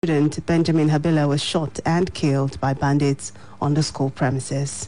student Benjamin Habila was shot and killed by bandits on the school premises.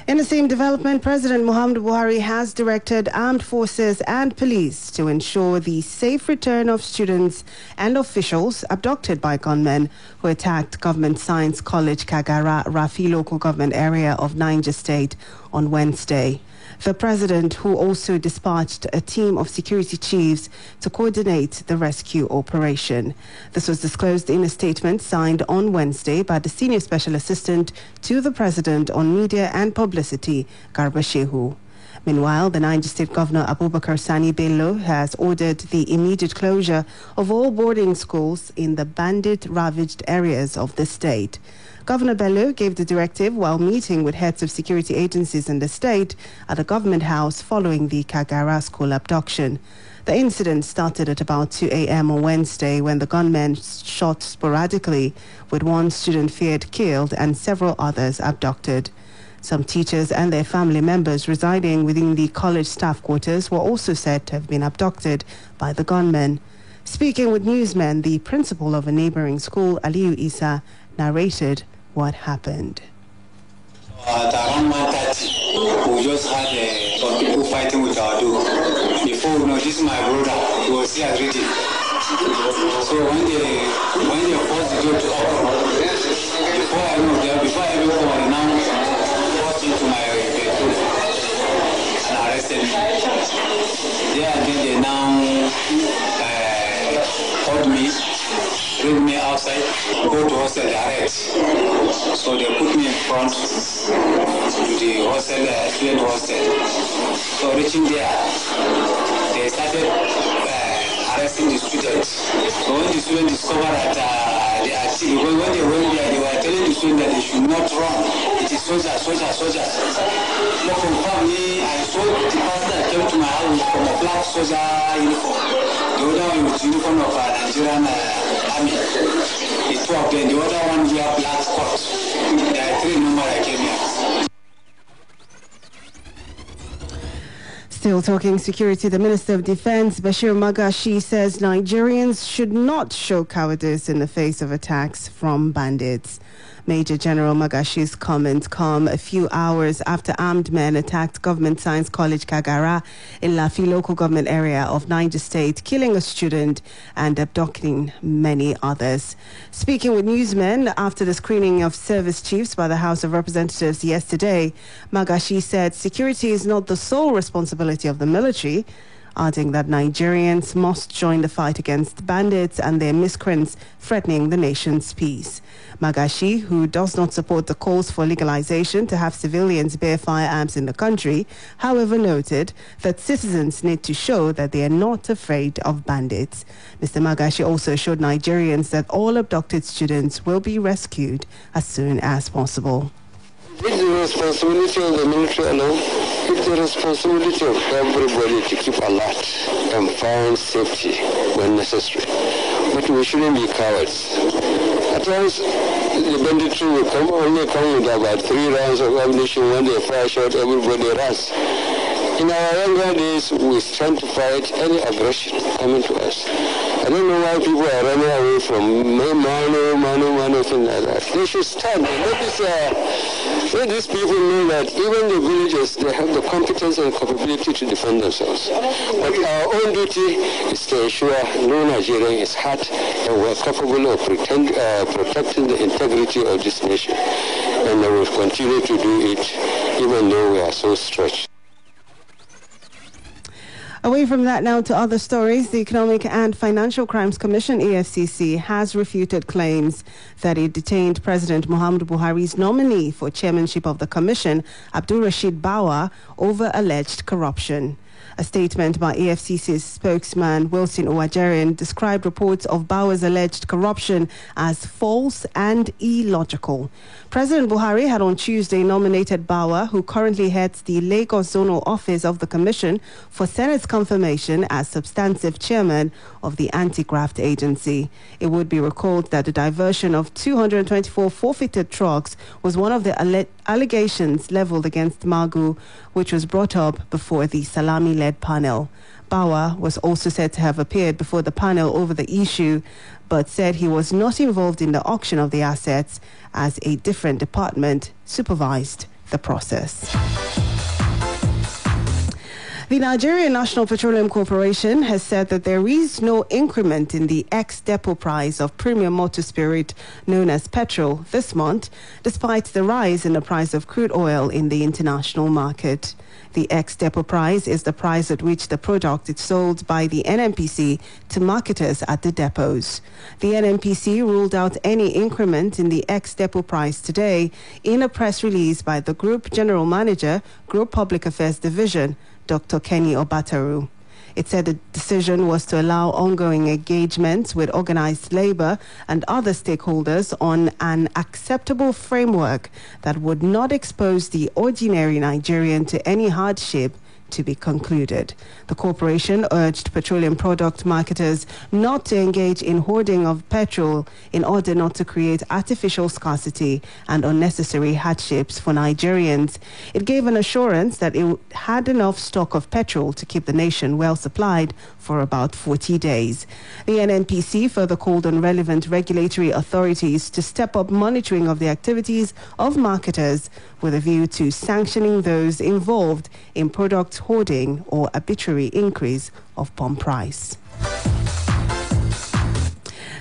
In the same development, President Muhammadu Buhari has directed armed forces and police to ensure the safe return of students and officials abducted by gunmen who attacked Government Science College Kagara, Rafi local government area of Niger State on Wednesday. The president, who also dispatched a team of security chiefs to coordinate the rescue operation. This was disclosed in a statement signed on Wednesday by the Senior Special Assistant to the President on Media and Publicity, Garba Shehu. Meanwhile, the Niger State Governor Abubakar Sani Bello has ordered the immediate closure of all boarding schools in the bandit-ravaged areas of the state. Governor Bello gave the directive while meeting with heads of security agencies in the state at the government house following the Kagara school abduction. The incident started at about 2 a.m. on Wednesday when the gunmen shot sporadically, with one student feared killed and several others abducted. Some teachers and their family members residing within the college staff quarters were also said to have been abducted by the gunmen. Speaking with newsmen, the principal of a neighboring school, Aliyu Isa, narrated what happened. At around 1:30, we just had some people fighting with our dog. Before we know, this is my brother. He was here already. So when they forced the door to open, before everyone now forced into my bedroom and arrested me. There and then they now called me, bring me outside, go to hostel direct. So they put me in front to the hostel, student hostel. So reaching there, they started arresting the students. So when the students discovered that they are still, because when they went there, they were telling the students that they should not run. It is soldiers. But from me, I saw the person that came to my house from a black soldier uniform. The other one with uniform of Nigerian army. The two of them, the other one wear black coat. There are 3 numbers that came here. Still talking security, the Minister of Defense, Bashir Magashi, says Nigerians should not show cowardice in the face of attacks from bandits. Major General Magashi's comments come a few hours after armed men attacked Government Science College Kagara in Lafi local government area of Niger State, killing a student and abducting many others. Speaking with newsmen after the screening of service chiefs by the House of Representatives yesterday, Magashi said security is not the sole responsibility of the military, adding that Nigerians must join the fight against bandits and their miscreants threatening the nation's peace. Magashi, who does not support the calls for legalization to have civilians bear firearms in the country, however, noted that citizens need to show that they are not afraid of bandits. Mr. Magashi also assured Nigerians that all abducted students will be rescued as soon as possible. It's the responsibility of the military alone. It's the responsibility of everybody to keep alert and find safety when necessary. But we shouldn't be cowards. At times, the banditry will only come with about 3 rounds of ammunition. When they fire shot, everybody runs. In our younger days, we stand to fight any aggression coming to us. I don't know why people are running away from minor things like that. They should stand. Let these people know that even the villagers, they have the competence and capability to defend themselves. But our own duty is to ensure no Nigerian is hurt and we're capable of protecting the integrity of this nation. And we will continue to do it even though we are so stretched. Away from that now to other stories, the Economic and Financial Crimes Commission, EFCC, has refuted claims that it detained President Muhammadu Buhari's nominee for chairmanship of the commission, Abdul Rashid Bawa, over alleged corruption. A statement by EFCC's spokesman, Wilson Owajerian, described reports of Bawa's alleged corruption as false and illogical. President Buhari had on Tuesday nominated Bawa, who currently heads the Lagos Zonal Office of the Commission, for Senate's confirmation as substantive chairman of the Anti-Graft Agency. It would be recalled that the diversion of 224 forfeited trucks was one of the allegations leveled against Magu, which was brought up before the Salami-led panel. Bawa was also said to have appeared before the panel over the issue, but said he was not involved in the auction of the assets as a different department supervised the process. The Nigerian National Petroleum Corporation has said that there is no increment in the ex-depot price of premium motor spirit known as petrol this month, despite the rise in the price of crude oil in the international market. The ex-depot price is the price at which the product is sold by the NNPC to marketers at the depots. The NNPC ruled out any increment in the ex-depot price today in a press release by the Group General Manager, Group Public Affairs Division, Dr. Kenny Obataru. It said the decision was to allow ongoing engagements with organized labor and other stakeholders on an acceptable framework that would not expose the ordinary Nigerian to any hardship to be concluded. The corporation urged petroleum product marketers not to engage in hoarding of petrol in order not to create artificial scarcity and unnecessary hardships for Nigerians. It gave an assurance that it had enough stock of petrol to keep the nation well supplied for about 40 days. The NNPC further called on relevant regulatory authorities to step up monitoring of the activities of marketers with a view to sanctioning those involved in product hoarding or arbitrary increase of pump price.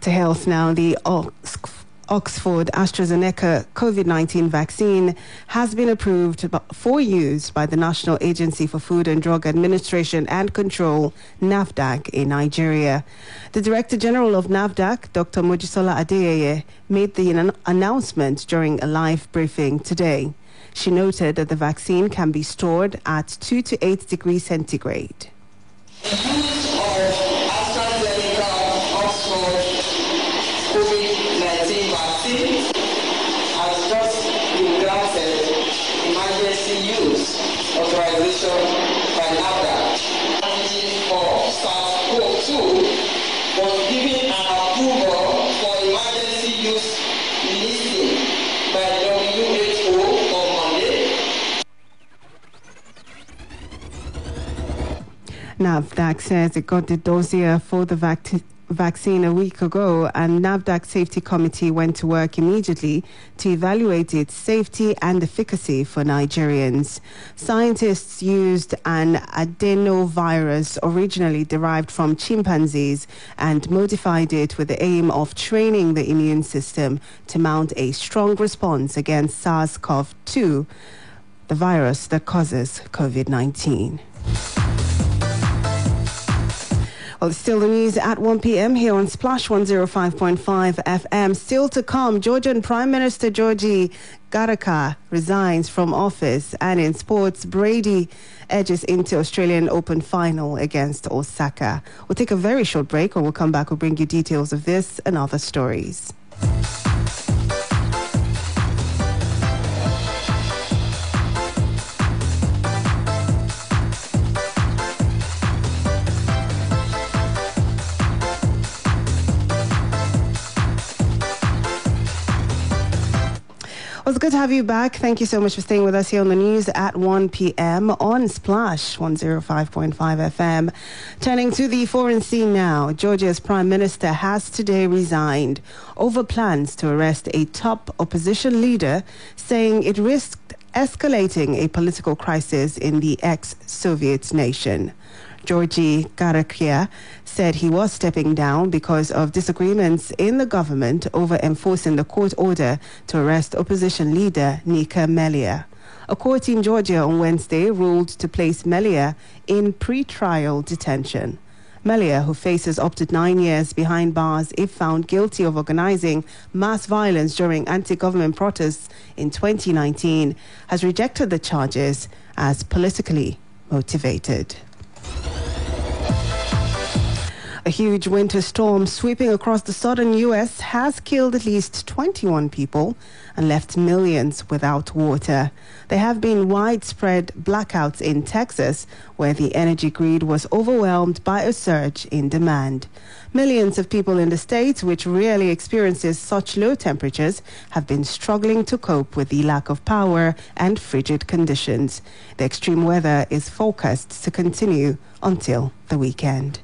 To health now, the Oxford AstraZeneca COVID-19 vaccine has been approved for use by the National Agency for Food and Drug Administration and Control, NAFDAC, in Nigeria. The Director General of NAFDAC, Dr. Mojisola Adeyeye, made the announcement during a live briefing today. She noted that the vaccine can be stored at 2 to 8 degrees centigrade. The use of AstraZeneca Oxford COVID-19 vaccine has just been granted emergency use authorization by NAFDAC. For SARS-CoV-2 was given an approval for emergency use listing by WHO on Monday. NAFDAC says it got the dossier for the vaccine a week ago, and NAFDAC Safety Committee went to work immediately to evaluate its safety and efficacy for Nigerians. Scientists used an adenovirus originally derived from chimpanzees and modified it with the aim of training the immune system to mount a strong response against SARS-CoV-2, the virus that causes COVID-19. Well, it's still the news at 1 p.m. here on Splash 105.5 FM. Still to come, Georgian Prime Minister Georgi Garaka resigns from office, and in sports, Brady edges into Australian Open final against Osaka. We'll take a very short break. When we'll come back, we'll bring you details of this and other stories. Well, it's good to have you back. Thank you so much for staying with us here on the news at 1 p.m. on Splash 105.5 FM. Turning to the foreign scene now, Georgia's Prime Minister has today resigned over plans to arrest a top opposition leader, saying it risked escalating a political crisis in the ex-Soviet nation. Georgi Garakia said he was stepping down because of disagreements in the government over enforcing the court order to arrest opposition leader Nika Melia. A court in Georgia on Wednesday ruled to place Melia in pre-trial detention. Melia, who faces up to 9 years behind bars if found guilty of organizing mass violence during anti-government protests in 2019, has rejected the charges as politically motivated. A huge winter storm sweeping across the southern U.S. has killed at least 21 people and left millions without water. There have been widespread blackouts in Texas, where the energy grid was overwhelmed by a surge in demand. Millions of people in the state, which rarely experiences such low temperatures, have been struggling to cope with the lack of power and frigid conditions. The extreme weather is forecast to continue until the weekend.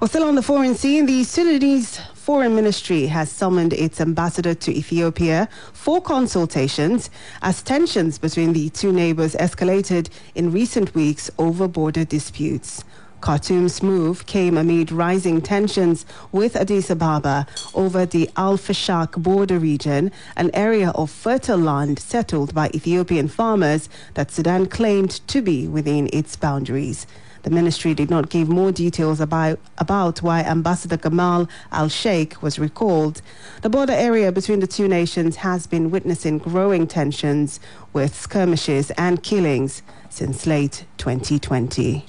Well, still on the foreign scene, the Sudanese Foreign Ministry has summoned its ambassador to Ethiopia for consultations as tensions between the two neighbors escalated in recent weeks over border disputes. Khartoum's move came amid rising tensions with Addis Ababa over the Al-Fashaq border region, an area of fertile land settled by Ethiopian farmers that Sudan claimed to be within its boundaries. The ministry did not give more details about why Ambassador Gamal Al-Sheikh was recalled. The border area between the two nations has been witnessing growing tensions with skirmishes and killings since late 2020.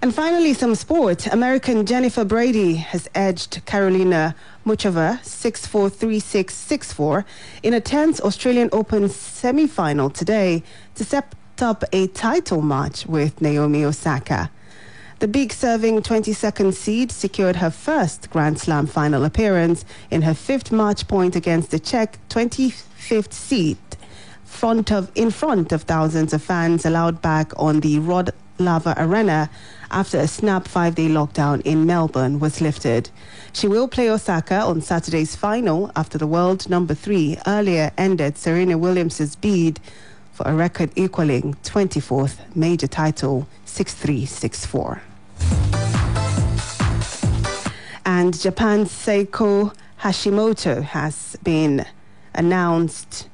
And finally, some sport. American Jennifer Brady has edged Karolina Muchova 6-4, 3-6, 6-4 in a tense Australian Open semi-final today to set up a title match with Naomi Osaka. The big serving 22nd seed secured her first Grand Slam final appearance in her fifth match point against the Czech 25th seed in front of thousands of fans allowed back on the Rod Laver Arena after a snap 5-day lockdown in Melbourne was lifted. She will play Osaka on Saturday's final after the world number 3 earlier ended Serena Williams' bid for a record equaling 24th major title, 6-3, 6-4. And Japan's Seiko Hashimoto has been announced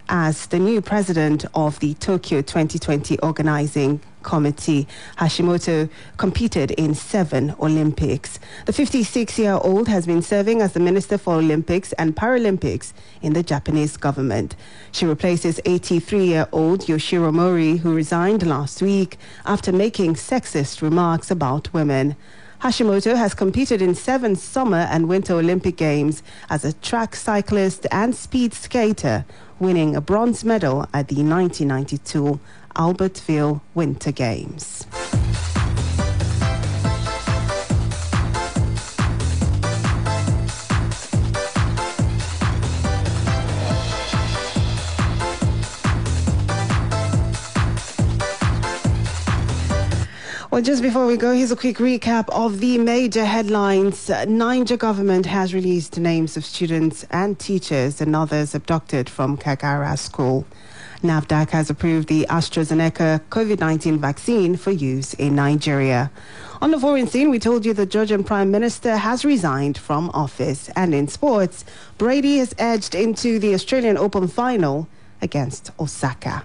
as the new president of the Tokyo 2020 Organizing Committee. Hashimoto competed in 7 Olympics. The 56-year-old has been serving as the Minister for Olympics and Paralympics in the Japanese government. She replaces 83-year-old Yoshiro Mori, who resigned last week after making sexist remarks about women. Hashimoto has competed in 7 Summer and Winter Olympic Games as a track cyclist and speed skater, winning a bronze medal at the 1992 Albertville Winter Games. Well, just before we go, here's a quick recap of the major headlines. Niger government has released names of students and teachers and others abducted from Kagara School. NAFDAC has approved the AstraZeneca COVID-19 vaccine for use in Nigeria. On the foreign scene, we told you the Georgian Prime Minister has resigned from office. And in sports, Brady has edged into the Australian Open final against Osaka.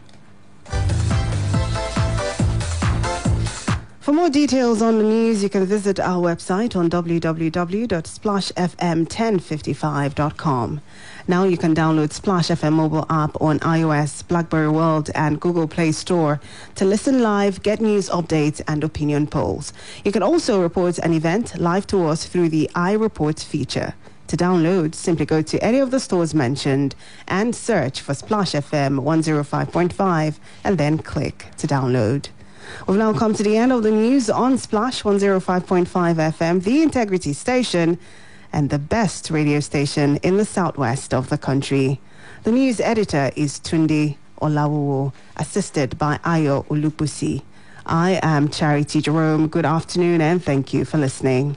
For more details on the news, you can visit our website on www.splashfm1055.com. Now you can download Splash FM mobile app on iOS, BlackBerry World and Google Play Store to listen live, get news updates and opinion polls. You can also report an event live to us through the iReport feature. To download, simply go to any of the stores mentioned and search for Splash FM 105.5 and then click to download. We've now come to the end of the news on Splash 105.5 FM, the Integrity Station, and the best radio station in the southwest of the country. The news editor is Tunde Olawowo, assisted by Ayo Olupusi. I am Charity Jerome. Good afternoon and thank you for listening.